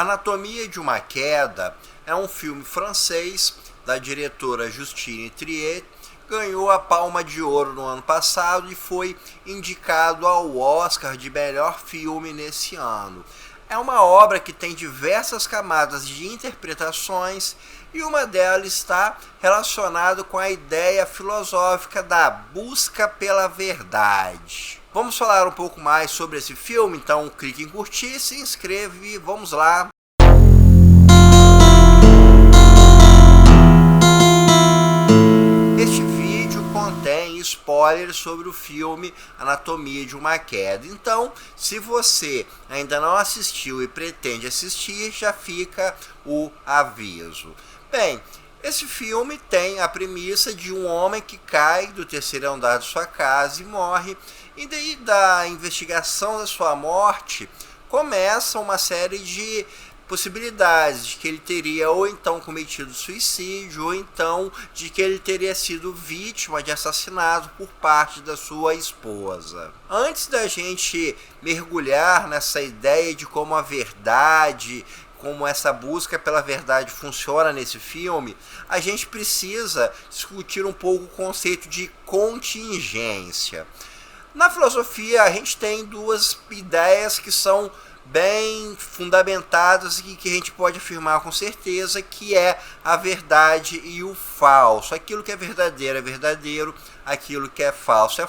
Anatomia de uma Queda é um filme francês da diretora Justine Triet, ganhou a Palma de Ouro no ano passado e foi indicado ao Oscar de melhor filme nesse ano. É uma obra que tem diversas camadas de interpretações e uma delas está relacionada com a ideia filosófica da busca pela verdade. Vamos falar um pouco mais sobre esse filme, então clique em curtir, se inscreve e vamos lá. Este vídeo contém spoilers sobre o filme Anatomia de uma Queda, então se você ainda não assistiu e pretende assistir, já fica o aviso. Bem, esse filme tem a premissa de um homem que cai do terceiro andar de sua casa e morre, e daí da investigação da sua morte começa uma série de possibilidades de que ele teria ou então cometido suicídio ou então de que ele teria sido vítima de assassinato por parte da sua esposa. Antes da gente mergulhar nessa ideia de como a verdade, como essa busca pela verdade funciona nesse filme, a gente precisa discutir um pouco o conceito de contingência. Na filosofia, a gente tem duas ideias que são bem fundamentadas e que a gente pode afirmar com certeza, que é a verdade e o falso. Aquilo que é verdadeiro, aquilo que é falso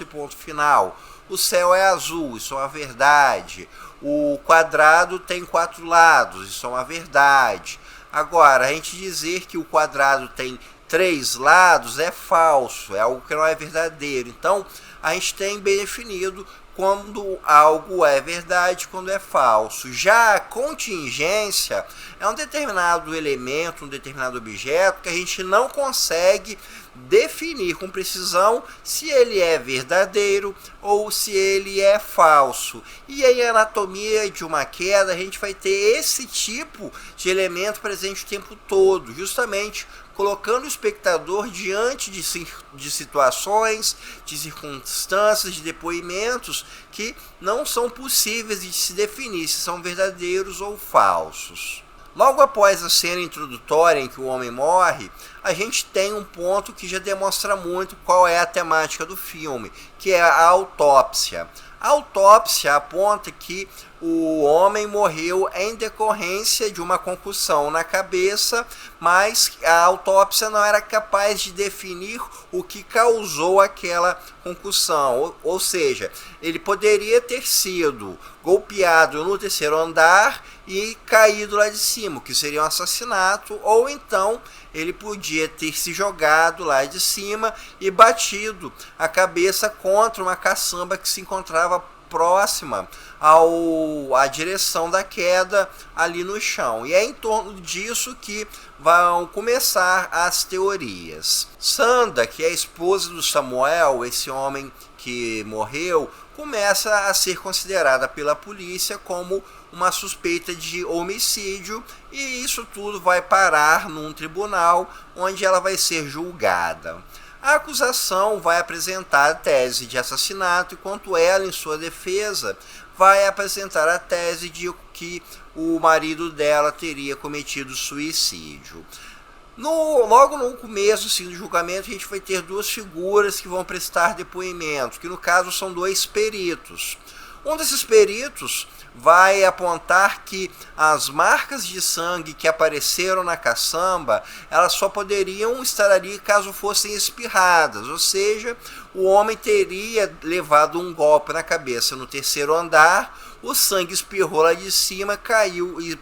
e ponto final. O céu é azul, isso é uma verdade. O quadrado tem 4 lados, isso é uma verdade. Agora, a gente dizer que o quadrado tem 3 lados é falso, é algo que não é verdadeiro. Então, a gente tem bem definido quando algo é verdade, quando é falso. Já a contingência é um determinado elemento, um determinado objeto que a gente não consegue definir com precisão se ele é verdadeiro ou se ele é falso. E aí, a Anatomia de uma Queda, a gente vai ter esse tipo de elemento presente o tempo todo, justamente colocando o espectador diante de situações, de circunstâncias, de depoimentos que não são possíveis de se definir se são verdadeiros ou falsos. Logo após a cena introdutória em que o homem morre, a gente tem um ponto que já demonstra muito qual é a temática do filme, que é a autópsia. A autópsia aponta que o homem morreu em decorrência de uma concussão na cabeça, mas a autópsia não era capaz de definir o que causou aquela concussão. Ou seja, ele poderia ter sido golpeado no terceiro andar e caído lá de cima, o que seria um assassinato, ou então ele podia ter se jogado lá de cima e batido a cabeça contra uma caçamba que se encontrava próxima à direção da queda ali no chão. E é em torno disso que vão começar as teorias. Sanda, que é a esposa do Samuel, esse homem que morreu, começa a ser considerada pela polícia como uma suspeita de homicídio, e isso tudo vai parar num tribunal onde ela vai ser julgada. A acusação vai apresentar a tese de assassinato, enquanto ela, em sua defesa, vai apresentar a tese de que o marido dela teria cometido suicídio. Logo no começo do julgamento, a gente vai ter duas figuras que vão prestar depoimento, que no caso são 2 peritos. Um desses peritos vai apontar que as marcas de sangue que apareceram na caçamba, elas só poderiam estar ali caso fossem espirradas, ou seja, o homem teria levado um golpe na cabeça no terceiro andar, o sangue espirrou lá de cima, caiu e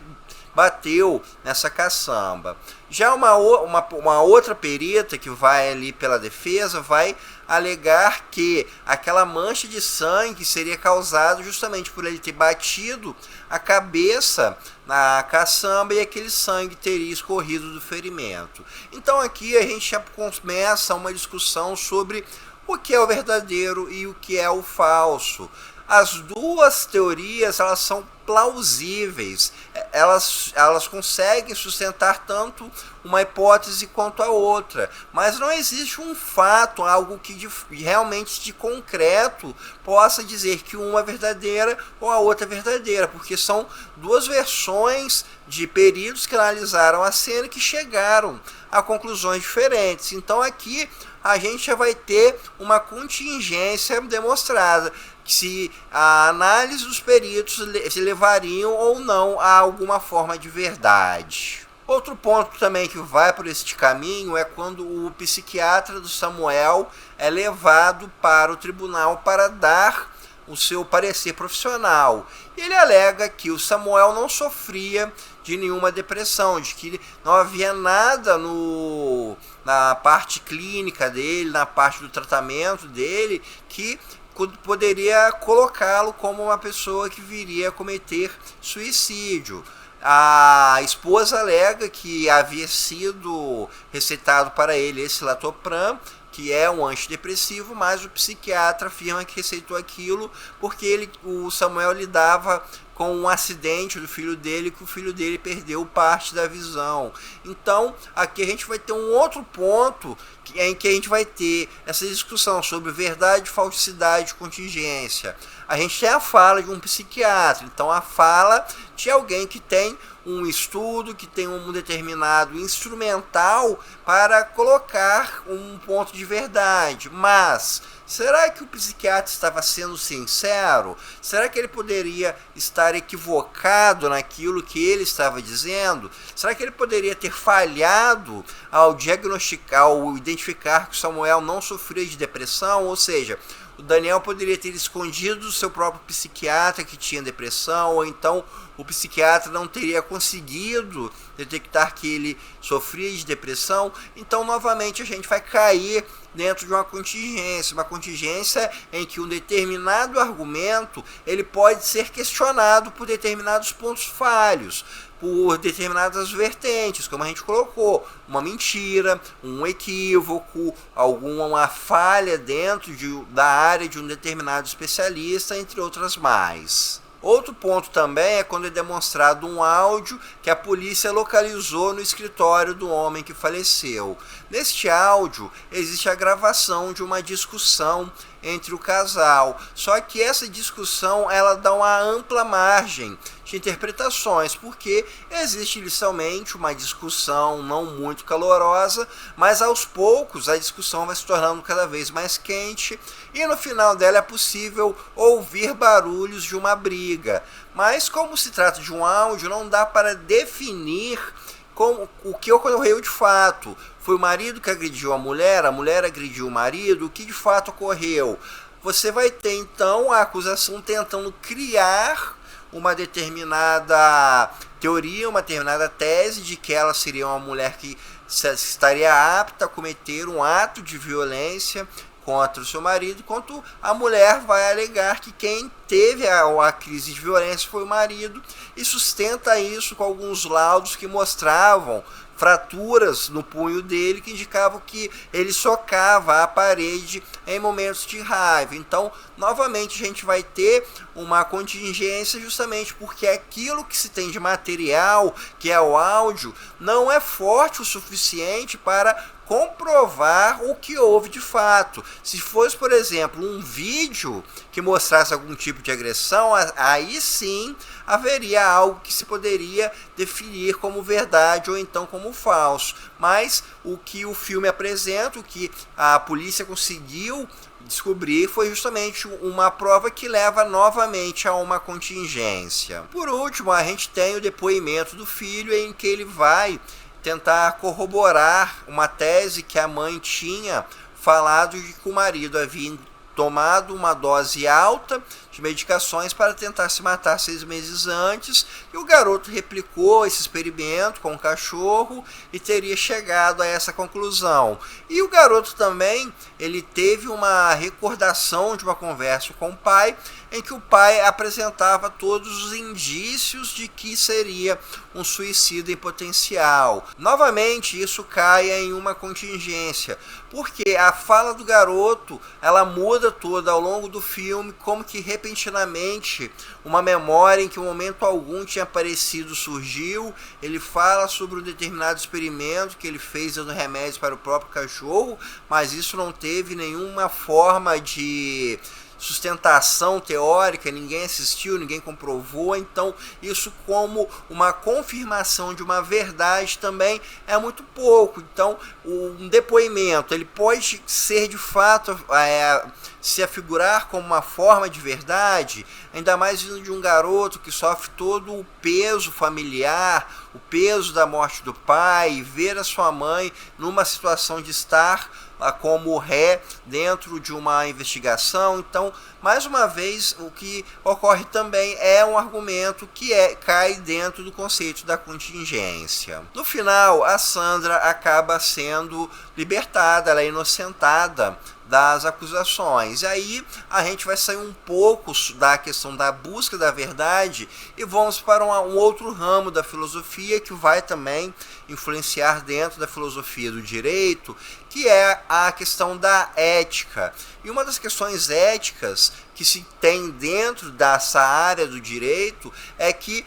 bateu nessa caçamba. Já uma outra perita que vai ali pela defesa vai alegar que aquela mancha de sangue seria causada justamente por ele ter batido a cabeça na caçamba e aquele sangue teria escorrido do ferimento. Então aqui a gente já começa uma discussão sobre o que é o verdadeiro e o que é o falso. as duas teorias elas são plausíveis, elas conseguem sustentar tanto uma hipótese quanto a outra, mas não existe um fato, algo que realmente de concreto possa dizer que uma é verdadeira ou a outra é verdadeira, porque são duas versões de peritos que analisaram a cena e que chegaram a conclusões diferentes. Então aqui a gente já vai ter uma contingência demonstrada, se a análise dos peritos se levariam ou não a alguma forma de verdade. Outro ponto também que vai por este caminho é quando o psiquiatra do Samuel é levado para o tribunal para dar o seu parecer profissional. Ele alega que o Samuel não sofria de nenhuma depressão, de que não havia nada na parte clínica dele, na parte do tratamento dele, que poderia colocá-lo como uma pessoa que viria a cometer suicídio. A esposa alega que havia sido receitado para ele esse Latopram, que é um antidepressivo, mas o psiquiatra afirma que receitou aquilo porque o Samuel lidava com um acidente do filho dele, que o filho dele perdeu parte da visão. Então, aqui a gente vai ter um outro ponto em que a gente vai ter essa discussão sobre verdade, falsidade e contingência. A gente tem a fala de um psiquiatra, então a fala de alguém que tem um estudo, que tem um determinado instrumental para colocar um ponto de verdade. Mas será que o psiquiatra estava sendo sincero? Será que ele poderia estar equivocado naquilo que ele estava dizendo? Será que ele poderia ter falhado ao diagnosticar, ao identificar que Samuel não sofria de depressão? Ou seja, o Daniel poderia ter escondido o seu próprio psiquiatra que tinha depressão, ou então o psiquiatra não teria conseguido detectar que ele sofria de depressão. Então, novamente, a gente vai cair dentro de uma contingência em que um determinado argumento ele pode ser questionado por determinados pontos falhos, por determinadas vertentes, como a gente colocou, uma mentira, um equívoco, alguma falha dentro da área de um determinado especialista, entre outras mais. Outro ponto também é quando é demonstrado um áudio que a polícia localizou no escritório do homem que faleceu. Neste áudio existe a gravação de uma discussão entre o casal, só que essa discussão ela dá uma ampla margem de interpretações, porque existe inicialmente uma discussão não muito calorosa, mas aos poucos a discussão vai se tornando cada vez mais quente e no final dela é possível ouvir barulhos de uma briga. Mas como se trata de um áudio, não dá para definir o que ocorreu de fato. Foi o marido que agrediu a mulher agrediu o marido, o que de fato ocorreu? Você vai ter então a acusação tentando criar uma determinada teoria, uma determinada tese de que ela seria uma mulher que estaria apta a cometer um ato de violência contra o seu marido, enquanto a mulher vai alegar que quem teve a crise de violência foi o marido e sustenta isso com alguns laudos que mostravam fraturas no punho dele que indicavam que ele socava a parede em momentos de raiva. Então, novamente, a gente vai ter uma contingência justamente porque aquilo que se tem de material, que é o áudio, não é forte o suficiente para comprovar o que houve de fato. Se fosse, por exemplo, um vídeo que mostrasse algum tipo de agressão, aí sim haveria algo que se poderia definir como verdade ou então como falso. Mas o que o filme apresenta, o que a polícia conseguiu descobrir, foi justamente uma prova que leva novamente a uma contingência. Por último, a gente tem o depoimento do filho em que ele vai tentar corroborar uma tese que a mãe tinha falado de que o marido havia tomado uma dose alta de medicações para tentar se matar 6 meses antes, e o garoto replicou esse experimento com o cachorro e teria chegado a essa conclusão. E o garoto também, ele teve uma recordação de uma conversa com o pai, em que o pai apresentava todos os indícios de que seria um suicida em potencial. Novamente, isso cai em uma contingência, porque a fala do garoto, ela muda toda ao longo do filme, como que repentinamente uma memória em que em momento algum tinha aparecido, surgiu. Ele fala sobre um determinado experimento que ele fez dando remédios para o próprio cachorro, mas isso não teve nenhuma forma de sustentação teórica, ninguém assistiu, ninguém comprovou. Então isso, como uma confirmação de uma verdade, também é muito pouco. Então um depoimento, ele pode ser de fato se afigurar como uma forma de verdade, ainda mais vindo de um garoto que sofre todo o peso familiar, o peso da morte do pai, e ver a sua mãe numa situação de estar como ré dentro de uma investigação. Então, mais uma vez, o que ocorre também é um argumento que cai dentro do conceito da contingência. No final, a Sandra acaba sendo libertada, ela é inocentada das acusações. E aí a gente vai sair um pouco da questão da busca da verdade e vamos para um outro ramo da filosofia que vai também influenciar dentro da filosofia do direito, que é a questão da ética. E uma das questões éticas que se tem dentro dessa área do direito é que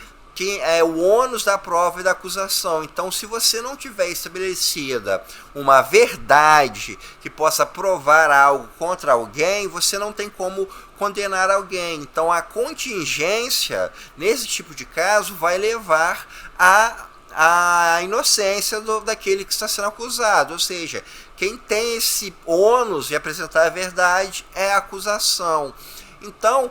é o ônus da prova e da acusação. Então, se você não tiver estabelecida uma verdade que possa provar algo contra alguém, você não tem como condenar alguém. Então, a contingência, nesse tipo de caso, vai levar a inocência daquele que está sendo acusado. Ou seja, quem tem esse ônus de apresentar a verdade é a acusação. Então,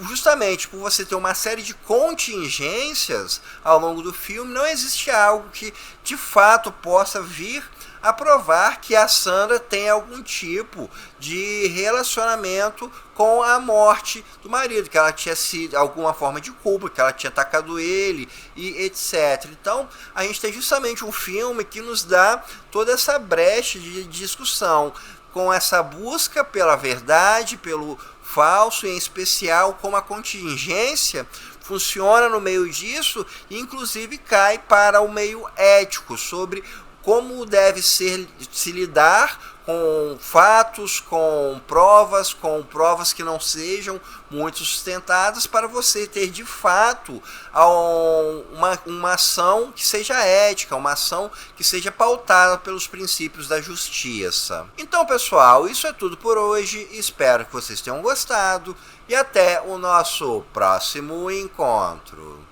justamente por você ter uma série de contingências ao longo do filme, não existe algo que de fato possa vir a provar que a Sandra tem algum tipo de relacionamento com a morte do marido, que ela tinha sido alguma forma de culpa, que ela tinha atacado ele e etc. Então, a gente tem justamente um filme que nos dá toda essa brecha de discussão, com essa busca pela verdade, pelo falso, e em especial como a contingência funciona no meio disso, e inclusive cai para o meio ético, sobre como deve se lidar com fatos, com provas que não sejam muito sustentadas, para você ter de fato uma ação que seja ética, uma ação que seja pautada pelos princípios da justiça. Então, pessoal, isso é tudo por hoje, espero que vocês tenham gostado e até o nosso próximo encontro.